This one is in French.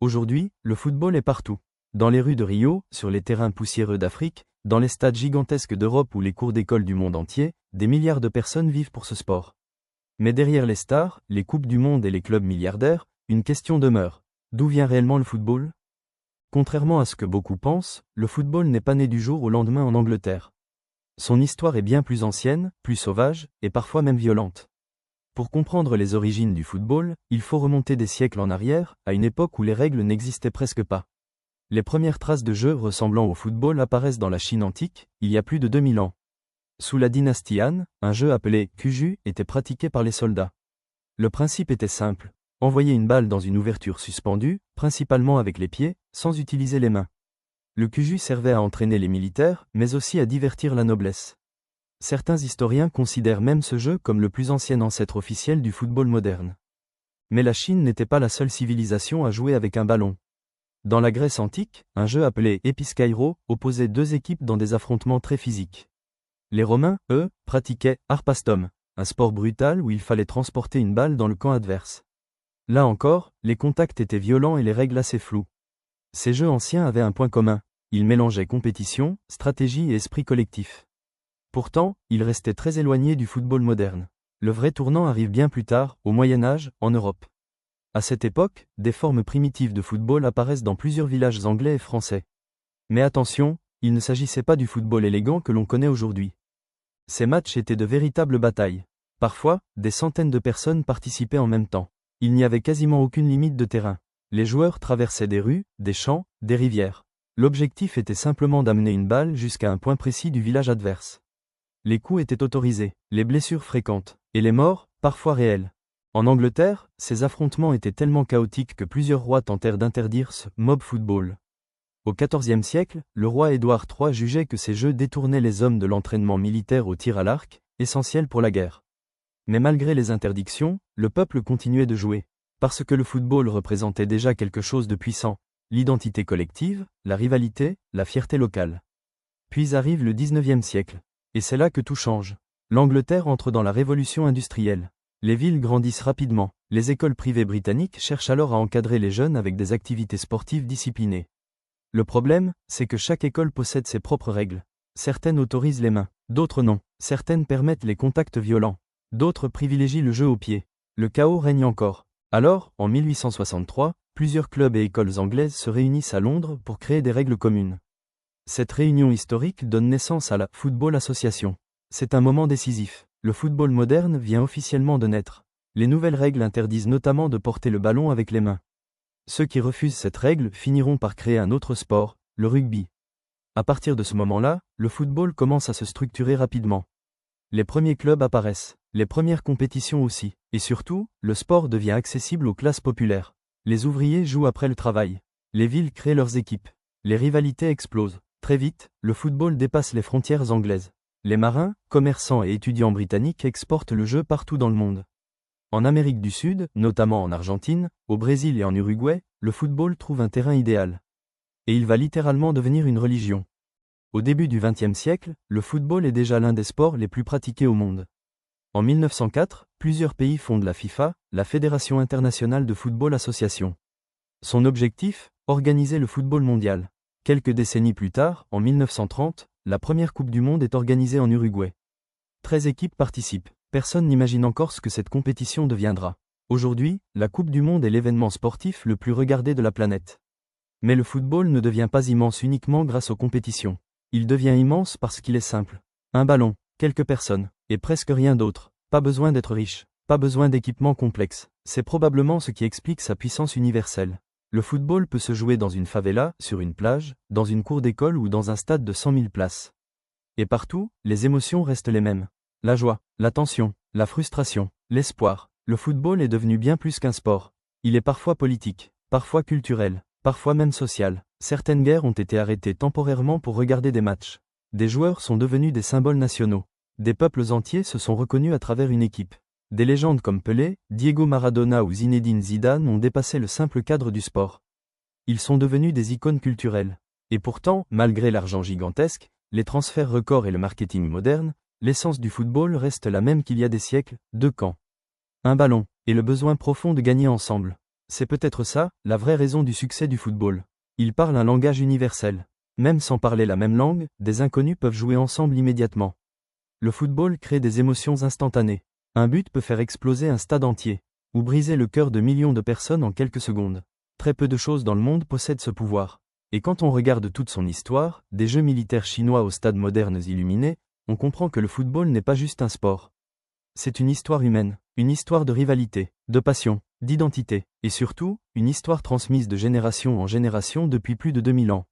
Aujourd'hui, le football est partout. Dans les rues de Rio, sur les terrains poussiéreux d'Afrique, dans les stades gigantesques d'Europe ou les cours d'école du monde entier, des milliards de personnes vivent pour ce sport. Mais derrière les stars, les coupes du monde et les clubs milliardaires, une question demeure. D'où vient réellement le football? Contrairement à ce que beaucoup pensent, le football n'est pas né du jour au lendemain en Angleterre. Son histoire est bien plus ancienne, plus sauvage, et parfois même violente. Pour comprendre les origines du football, il faut remonter des siècles en arrière, à une époque où les règles n'existaient presque pas. Les premières traces de jeux ressemblant au football apparaissent dans la Chine antique, il y a plus de 2000 ans. Sous la dynastie Han, un jeu appelé Cuju était pratiqué par les soldats. Le principe était simple, envoyer une balle dans une ouverture suspendue, principalement avec les pieds, sans utiliser les mains. Le Cuju servait à entraîner les militaires, mais aussi à divertir la noblesse. Certains historiens considèrent même ce jeu comme le plus ancien ancêtre officiel du football moderne. Mais la Chine n'était pas la seule civilisation à jouer avec un ballon. Dans la Grèce antique, un jeu appelé Episkairo opposait deux équipes dans des affrontements très physiques. Les Romains, eux, pratiquaient Harpastum, un sport brutal où il fallait transporter une balle dans le camp adverse. Là encore, les contacts étaient violents et les règles assez floues. Ces jeux anciens avaient un point commun, ils mélangeaient compétition, stratégie et esprit collectif. Pourtant, ils restaient très éloignés du football moderne. Le vrai tournant arrive bien plus tard, au Moyen Âge, en Europe. À cette époque, des formes primitives de football apparaissent dans plusieurs villages anglais et français. Mais attention, il ne s'agissait pas du football élégant que l'on connaît aujourd'hui. Ces matchs étaient de véritables batailles. Parfois, des centaines de personnes participaient en même temps. Il n'y avait quasiment aucune limite de terrain. Les joueurs traversaient des rues, des champs, des rivières. L'objectif était simplement d'amener une balle jusqu'à un point précis du village adverse. Les coups étaient autorisés, les blessures fréquentes, et les morts, parfois réelles. En Angleterre, ces affrontements étaient tellement chaotiques que plusieurs rois tentèrent d'interdire ce mob football. Au XIVe siècle, le roi Édouard III jugeait que ces jeux détournaient les hommes de l'entraînement militaire au tir à l'arc, essentiel pour la guerre. Mais malgré les interdictions, le peuple continuait de jouer. Parce que le football représentait déjà quelque chose de puissant, l'identité collective, la rivalité, la fierté locale. Puis arrive le XIXe siècle. Et c'est là que tout change. L'Angleterre entre dans la révolution industrielle. Les villes grandissent rapidement. Les écoles privées britanniques cherchent alors à encadrer les jeunes avec des activités sportives disciplinées. Le problème, c'est que chaque école possède ses propres règles. Certaines autorisent les mains, d'autres non. Certaines permettent les contacts violents. D'autres privilégient le jeu au pied. Le chaos règne encore. Alors, en 1863, plusieurs clubs et écoles anglaises se réunissent à Londres pour créer des règles communes. Cette réunion historique donne naissance à la Football Association. C'est un moment décisif. Le football moderne vient officiellement de naître. Les nouvelles règles interdisent notamment de porter le ballon avec les mains. Ceux qui refusent cette règle finiront par créer un autre sport, le rugby. À partir de ce moment-là, le football commence à se structurer rapidement. Les premiers clubs apparaissent, les premières compétitions aussi, et surtout, le sport devient accessible aux classes populaires. Les ouvriers jouent après le travail. Les villes créent leurs équipes. Les rivalités explosent. Très vite, le football dépasse les frontières anglaises. Les marins, commerçants et étudiants britanniques exportent le jeu partout dans le monde. En Amérique du Sud, notamment en Argentine, au Brésil et en Uruguay, le football trouve un terrain idéal. Et il va littéralement devenir une religion. Au début du XXe siècle, le football est déjà l'un des sports les plus pratiqués au monde. En 1904, plusieurs pays fondent la FIFA, la Fédération internationale de football association. Son objectif, organiser le football mondial. Quelques décennies plus tard, en 1930, la première Coupe du Monde est organisée en Uruguay. 13 équipes participent. Personne n'imagine encore ce que cette compétition deviendra. Aujourd'hui, la Coupe du Monde est l'événement sportif le plus regardé de la planète. Mais le football ne devient pas immense uniquement grâce aux compétitions. Il devient immense parce qu'il est simple. Un ballon, quelques personnes, et presque rien d'autre. Pas besoin d'être riche, pas besoin d'équipements complexes. C'est probablement ce qui explique sa puissance universelle. Le football peut se jouer dans une favela, sur une plage, dans une cour d'école ou dans un stade de 100 000 places. Et partout, les émotions restent les mêmes. La joie, la tension, la frustration, l'espoir. Le football est devenu bien plus qu'un sport. Il est parfois politique, parfois culturel, parfois même social. Certaines guerres ont été arrêtées temporairement pour regarder des matchs. Des joueurs sont devenus des symboles nationaux. Des peuples entiers se sont reconnus à travers une équipe. Des légendes comme Pelé, Diego Maradona ou Zinedine Zidane ont dépassé le simple cadre du sport. Ils sont devenus des icônes culturelles. Et pourtant, malgré l'argent gigantesque, les transferts records et le marketing moderne, l'essence du football reste la même qu'il y a des siècles, deux camps. Un ballon, et le besoin profond de gagner ensemble. C'est peut-être ça, la vraie raison du succès du football. Il parle un langage universel. Même sans parler la même langue, des inconnus peuvent jouer ensemble immédiatement. Le football crée des émotions instantanées. Un but peut faire exploser un stade entier, ou briser le cœur de millions de personnes en quelques secondes. Très peu de choses dans le monde possèdent ce pouvoir. Et quand on regarde toute son histoire, des jeux militaires chinois aux stades modernes illuminés, on comprend que le football n'est pas juste un sport. C'est une histoire humaine, une histoire de rivalité, de passion, d'identité, et surtout, une histoire transmise de génération en génération depuis plus de 2000 ans.